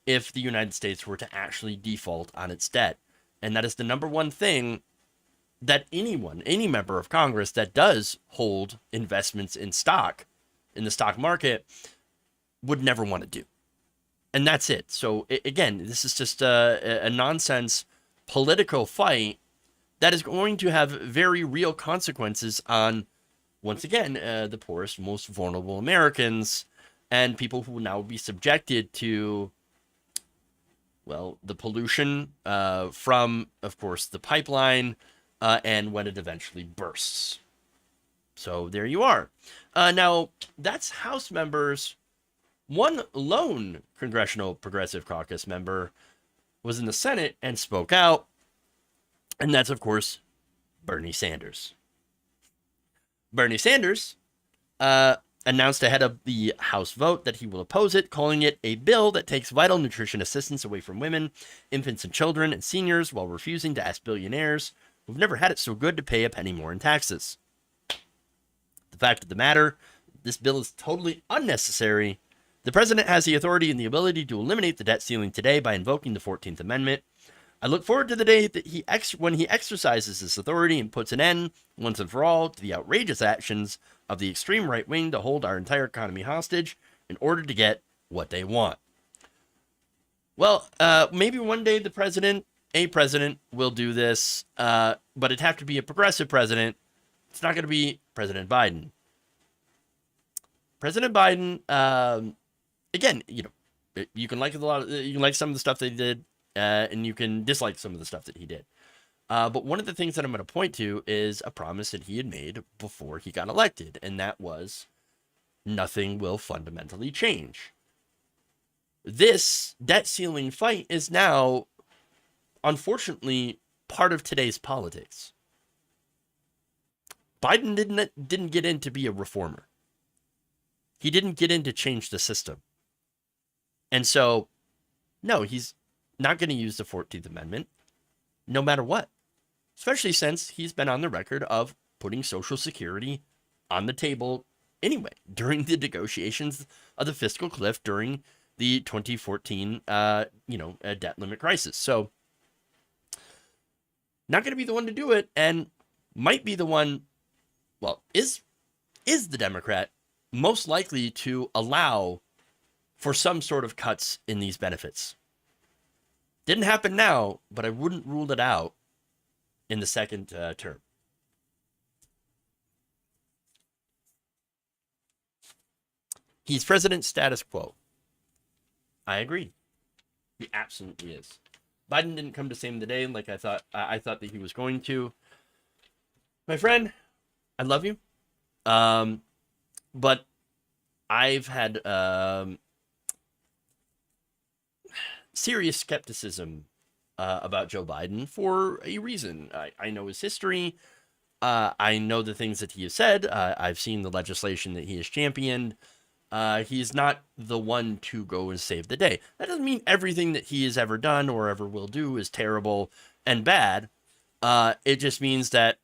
if the United States were to actually default on its debt. And that is the number one thing that any member of Congress that does hold investments in stock, in the stock market, would never want to do. And that's it. So again, this is just a nonsense political fight that is going to have very real consequences on, once again, the poorest, most vulnerable Americans and people who will now be subjected to, well, the pollution from, of course, the pipeline and when it eventually bursts. So there you are. Now, that's House members. One lone Congressional Progressive Caucus member was in the Senate and spoke out, and that's, of course, Bernie Sanders. Bernie Sanders announced ahead of the House vote that he will oppose it, calling it a bill that takes vital nutrition assistance away from women, infants and children, and seniors, while refusing to ask billionaires who've never had it so good to pay a penny more in taxes. The fact of the matter, this bill is totally unnecessary. The president has the authority and the ability to eliminate the debt ceiling today by invoking the 14th Amendment. I look forward to the day that when he exercises this authority and puts an end, once and for all, to the outrageous actions of the extreme right wing to hold our entire economy hostage in order to get what they want. Well, maybe one day a president will do this, but it'd have to be a progressive president. It's not going to be President Biden. President Biden, again, you can like you can like some of the stuff that he did, and you can dislike some of the stuff that he did. But one of the things that I'm going to point to is a promise that he had made before he got elected, and that was nothing will fundamentally change. This debt ceiling fight is now, unfortunately, part of today's politics. Biden didn't get in to be a reformer. He didn't get in to change the system. And so, no, he's not going to use the 14th Amendment, no matter what. Especially since he's been on the record of putting Social Security on the table anyway, during the negotiations of the fiscal cliff during the 2014, debt limit crisis. So, not going to be the one to do it, and might be the one, well, is the Democrat most likely to allow for some sort of cuts in these benefits. Didn't happen now, but I wouldn't rule it out in the second term. He's president status quo. I agree. He absolutely is. Biden didn't come to save the day like I thought that he was going to. My friend, I love you. But I've had serious skepticism about Joe Biden for a reason. I know his history. I know the things that he has said. I've seen the legislation that he has championed. He's not the one to go and save the day. That doesn't mean everything that he has ever done or ever will do is terrible and bad. It just means that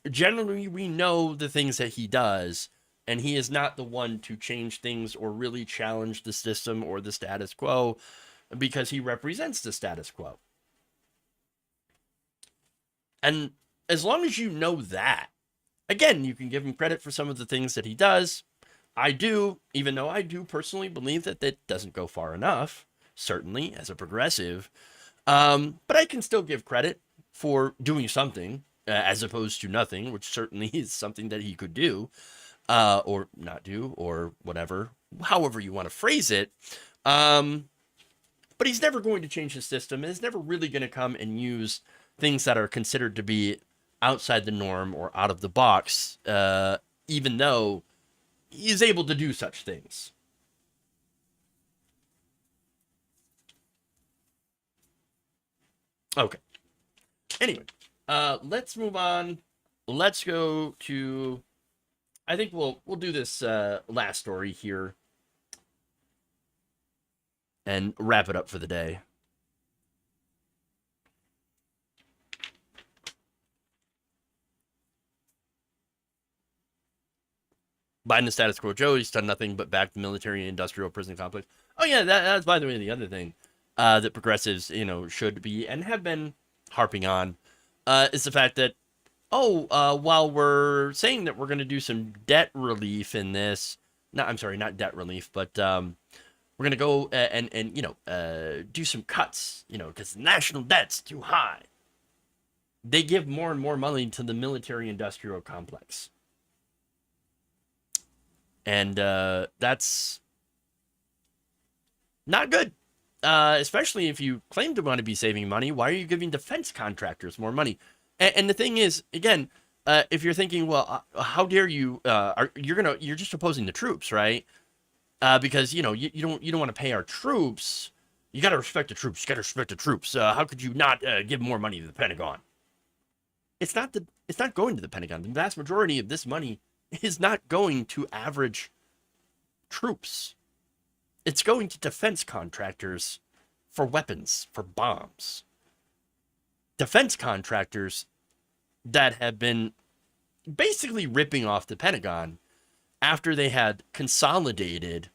generally we know the things that he does, and he is not the one to change things or really challenge the system or the status quo, because he represents the status quo. And as long as you know that, again, you can give him credit for some of the things that he does. I do, even though I do personally believe that that doesn't go far enough, certainly as a progressive. But I can still give credit for doing something as opposed to nothing, which certainly is something that he could do or not do or whatever, however you want to phrase it. But he's never going to change the system. And he's never really going to come and use things that are considered to be outside the norm or out of the box, even though he's able to do such things. Okay. Anyway, let's move on. Let's go to, I think we'll do this last story here and wrap it up for the day. Biden the status quo Joe, he's done nothing but back the military industrial prison complex. Oh yeah, that's by the way the other thing that progressives, should be and have been harping on is the fact that, while we're saying that we're going to do some debt relief in this, not debt relief, but we're going to go and do some cuts, because national debt's too high. They give more and more money to the military industrial complex. And that's not good, especially if you claim to want to be saving money. Why are you giving defense contractors more money? And the thing is, again, if you're thinking, well, how dare you? You're just opposing the troops, right? Because you don't want to pay our troops. You got to respect the troops. You got to respect the troops. How could you not give more money to the Pentagon? It's not going to the Pentagon. The vast majority of this money is not going to average troops. It's going to defense contractors for weapons, for bombs. Defense contractors that have been basically ripping off the Pentagon after they had consolidated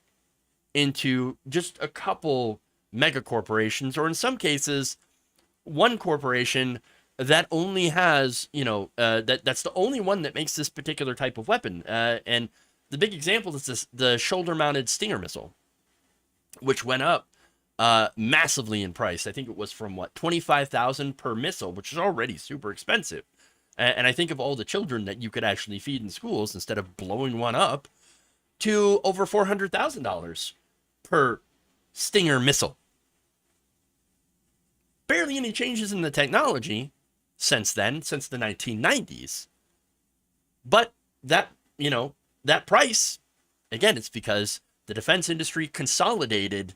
into just a couple mega corporations, or in some cases, one corporation that only has, that's the only one that makes this particular type of weapon. And the big example is the shoulder-mounted Stinger missile, which went up massively in price. I think it was from $25,000 per missile, which is already super expensive. And I think of all the children that you could actually feed in schools instead of blowing one up, to over $400,000 per Stinger missile. Barely any changes in the technology since then, since the 1990s. But that price, again, it's because the defense industry consolidated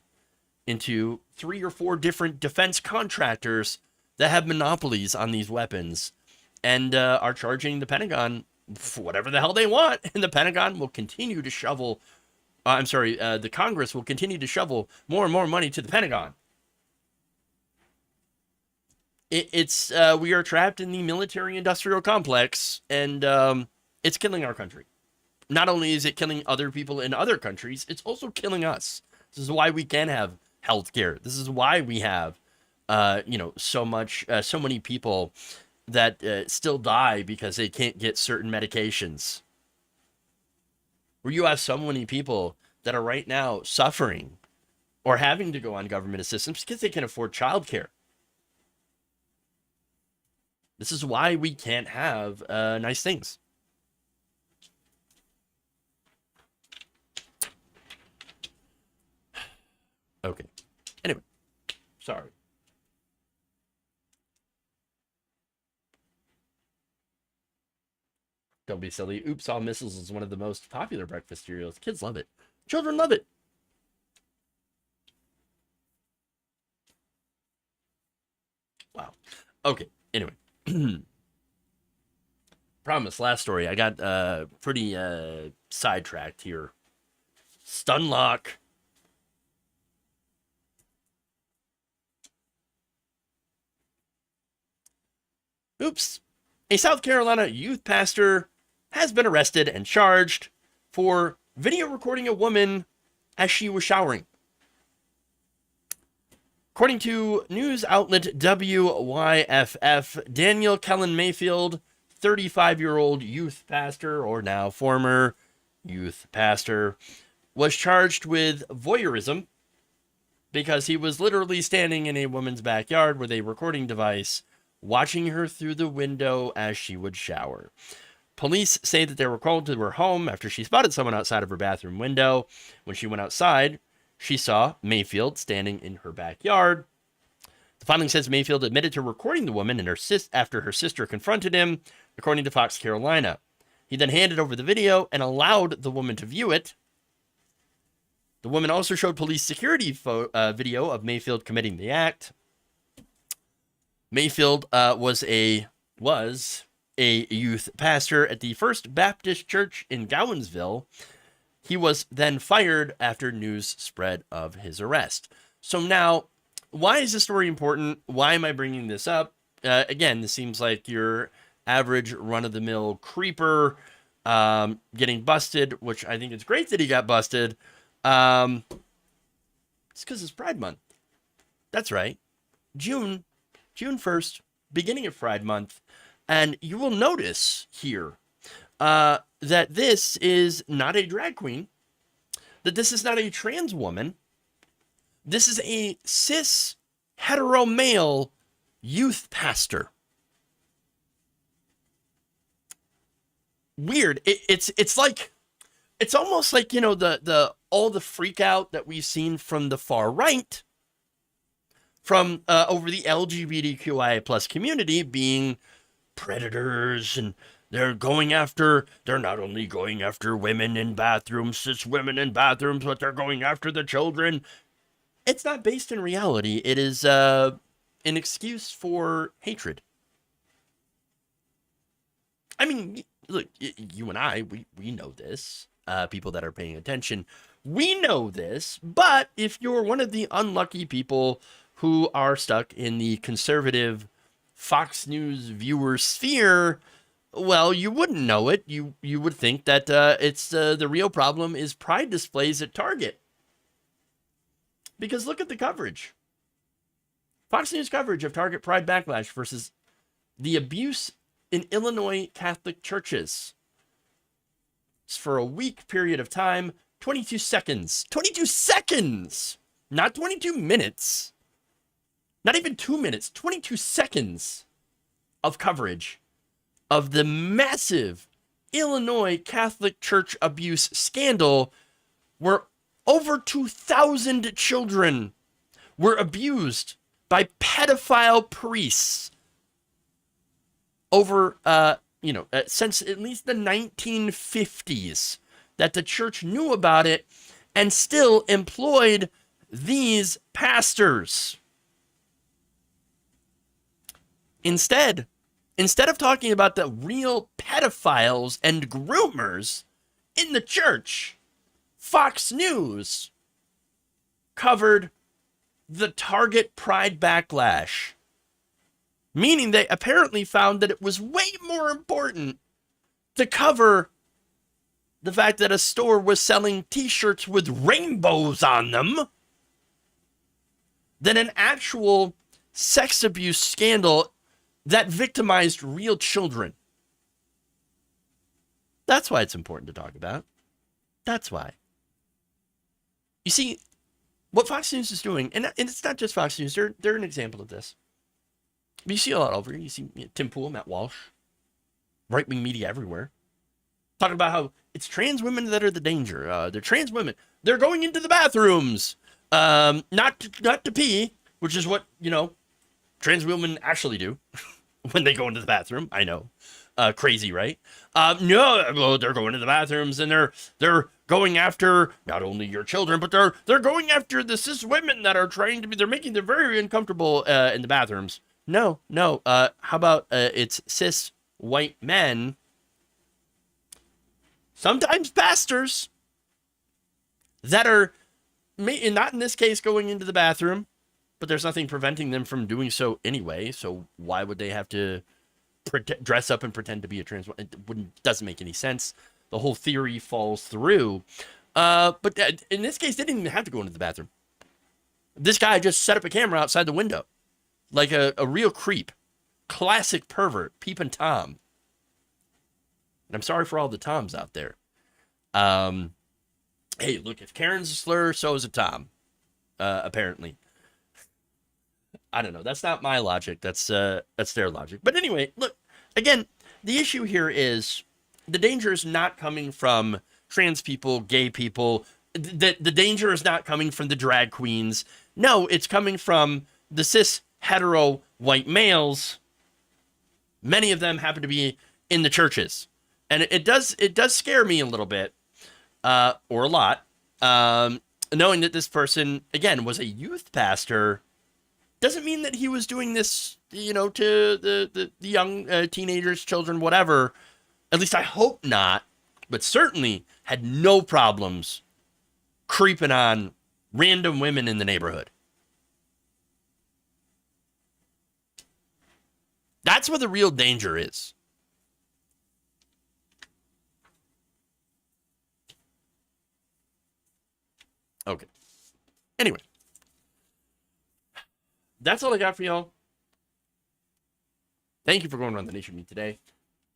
into 3 or 4 different defense contractors that have monopolies on these weapons and are charging the Pentagon for whatever the hell they want. And the Pentagon will continue to shovel, the Congress will continue to shovel more and more money to the Pentagon. We are trapped in the military industrial complex, and it's killing our country. Not only is it killing other people in other countries, it's also killing us. This is why we can have healthcare. This is why we have, so many people that still die because they can't get certain medications. Where you have so many people that are right now suffering or having to go on government assistance because they can afford childcare. This is why we can't have nice things. Okay. Anyway, sorry. Don't be silly. Oops, all missiles is one of the most popular breakfast cereals. Kids love it. Children love it. Wow. Okay. Anyway. Promise, last story. I got pretty sidetracked here. Stunlock. Oops. A South Carolina youth pastor has been arrested and charged for video recording a woman as she was showering. According to news outlet WYFF, Daniel Kellen Mayfield, 35-year-old youth pastor, or now former youth pastor, was charged with voyeurism because he was literally standing in a woman's backyard with a recording device, watching her through the window as she would shower. Police say that they were called to her home after she spotted someone outside of her bathroom window. When she went outside, she saw Mayfield standing in her backyard. The filing says Mayfield admitted to recording the woman and after her sister confronted him, according to Fox Carolina. He then handed over the video and allowed the woman to view it. The woman also showed police security video of Mayfield committing the act. Mayfield was a youth pastor at the First Baptist Church in Gowensville. He was then fired after news spread of his arrest. So now, why is this story important? Why am I bringing this up? Again, this seems like your average run-of-the-mill creeper getting busted, which I think it's great that he got busted. It's because it's Pride Month. That's right. June 1st, beginning of Pride Month. And you will notice here that this is not a drag queen, that this is not a trans woman. This is a cis hetero male youth pastor. Weird. It's like, it's almost like, you know, all the freak out that we've seen from the far right, from over the LGBTQIA plus community being predators, and they're not only going after women in bathrooms, cis women in bathrooms, but they're going after the children. It's not based in reality. It is an excuse for hatred. I mean, look, you and I, we know this. People that are paying attention, we know this. But if you're one of the unlucky people who are stuck in the conservative Fox News viewer sphere, well, you wouldn't know it. You would think that it's the real problem is pride displays at Target. Because look at the coverage. Fox News coverage of Target Pride backlash versus the abuse in Illinois Catholic churches. It's for a week period of time, 22 seconds. 22 seconds! Not 22 minutes. Not even 2 minutes. 22 seconds of coverage of the massive Illinois Catholic Church abuse scandal where over 2,000 children were abused by pedophile priests over, since at least the 1950s, that the church knew about it and still employed these pastors. Instead of talking about the real pedophiles and groomers in the church, Fox News covered the Target Pride backlash, meaning they apparently found that it was way more important to cover the fact that a store was selling t-shirts with rainbows on them than an actual sex abuse scandal that victimized real children. That's why it's important to talk about. That's why. You see, what Fox News is doing, and it's not just Fox News, they're an example of this. You see a lot over here. You see Tim Pool, Matt Walsh, right-wing media everywhere, talking about how it's trans women that are the danger. They're trans women. They're going into the bathrooms, not to pee, which is what, trans women actually do when they go into the bathroom. I know. Crazy, right? No, well, they're going to the bathrooms and they're going after not only your children, but they're going after the cis women that are trying to be. They're making them very uncomfortable in the bathrooms. No. How about it's cis white men, sometimes pastors, that are not in this case going into the bathroom, but there's nothing preventing them from doing so anyway. So why would they have to dress up and pretend to be a trans? It doesn't make any sense. The whole theory falls through. But in this case, they didn't even have to go into the bathroom. This guy just set up a camera outside the window, like a real creep, classic pervert, peeping Tom. And I'm sorry for all the Toms out there. Hey, look, if Karen's a slur, so is a Tom. Apparently. I don't know. That's not my logic. That's their logic. But anyway, look, again, the issue here is the danger is not coming from trans people, gay people. The danger is not coming from the drag queens. No, it's coming from the cis hetero white males. Many of them happen to be in the churches. And it does scare me a little bit, or a lot, knowing that this person, again, was a youth pastor. Doesn't mean that he was doing this, to the young teenagers, children, whatever. At least I hope not, but certainly had no problems creeping on random women in the neighborhood. That's where the real danger is. Okay. Anyway. That's all I got for y'all. Thank you for going around the nation with me today.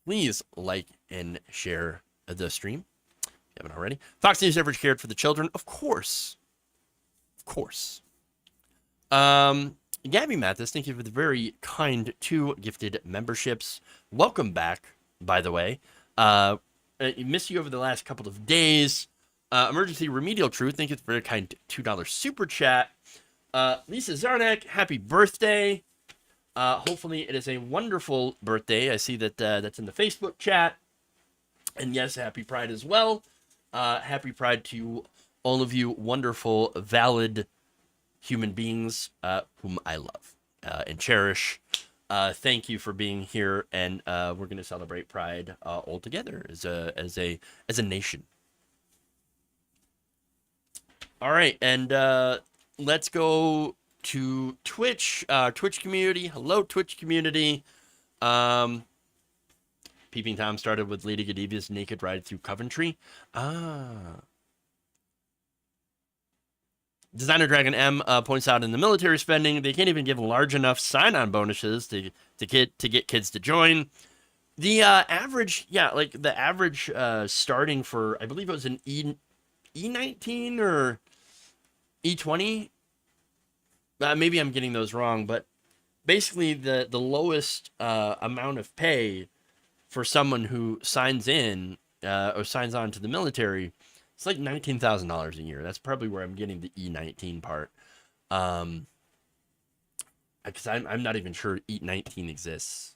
Please like and share the stream if you haven't already. Fox News never cared for the children. Of course. Gabby Mathis, thank you for the very kind 2 gifted memberships. Welcome back, by the way. Missed you over the last couple of days. Emergency Remedial Truth, thank you for the kind $2 super chat. Lisa Zarnak, happy birthday. Hopefully it is a wonderful birthday. I see that that's in the Facebook chat. And yes, happy Pride as well. Happy Pride to all of you wonderful, valid human beings whom I love and cherish. Thank you for being here, and we're going to celebrate Pride all together as a nation. All right, and let's go to Twitch. Twitch community. Hello, Twitch community. Peeping Tom started with Lady Godiva's naked ride through Coventry. Designer Dragon M points out in the military spending, they can't even give large enough sign-on bonuses to get kids to join. The average, the average starting for, I believe it was an E19 or E20. Maybe I'm getting those wrong, but basically the lowest amount of pay for someone who signs in or signs on to the military, it's like $19,000 a year. That's probably where I'm getting the E19 part. Because I'm not even sure E19 exists.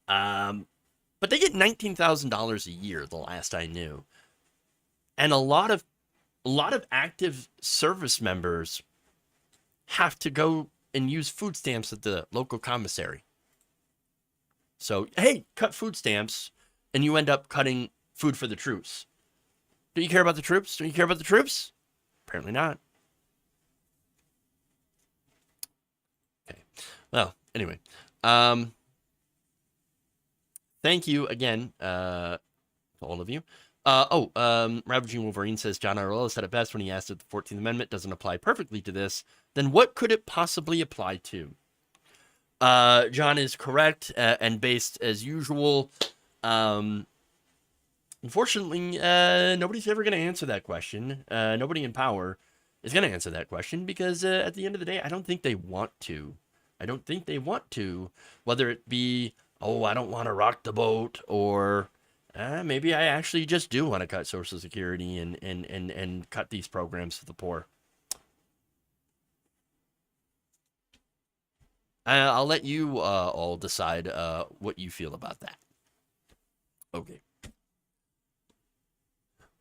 But they get $19,000 a year, the last I knew. And a lot of active service members have to go and use food stamps at the local commissary. So, hey, cut food stamps, and you end up cutting food for the troops. Do you care about the troops? Do you care about the troops? Apparently not. Okay. Well, anyway. Thank you again to all of you. Ravaging Wolverine says, John Arlola said it best when he asked if the 14th Amendment doesn't apply perfectly to this, then what could it possibly apply to? John is correct and based as usual. Unfortunately, nobody's ever going to answer that question. Nobody in power is going to answer that question because at the end of the day, I don't think they want to. Whether it be, oh, I don't want to rock the boat, or maybe I actually just do want to cut Social Security and cut these programs for the poor. I'll let you all decide what you feel about that. Okay.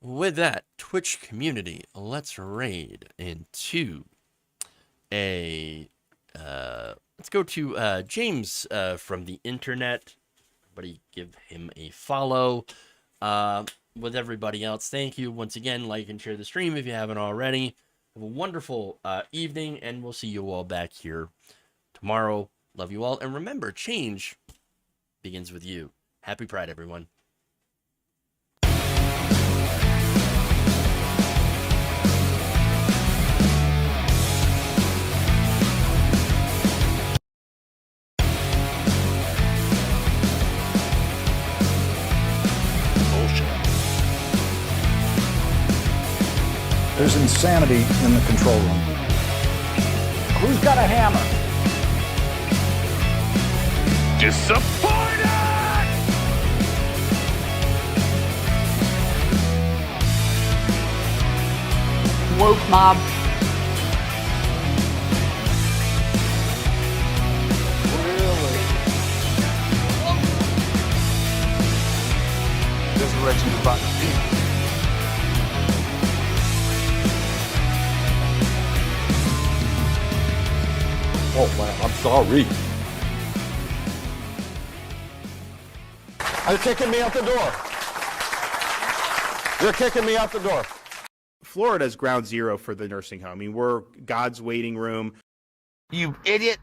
With that, Twitch community, let's raid into let's go to James from the internet. Everybody give him a follow. With everybody else, thank you once again. Like and share the stream if you haven't already. Have a wonderful evening, and we'll see you all back here tomorrow. Love you all. And remember, change begins with you. Happy Pride, everyone. There's insanity in the control room. Who's got a hammer? Disappointed! Woke mob. Resurrection is about to be. Oh, man, I'm sorry. They're kicking me out the door. They're kicking me out the door. Florida's ground zero for the nursing home. I mean, we're God's waiting room. You idiot!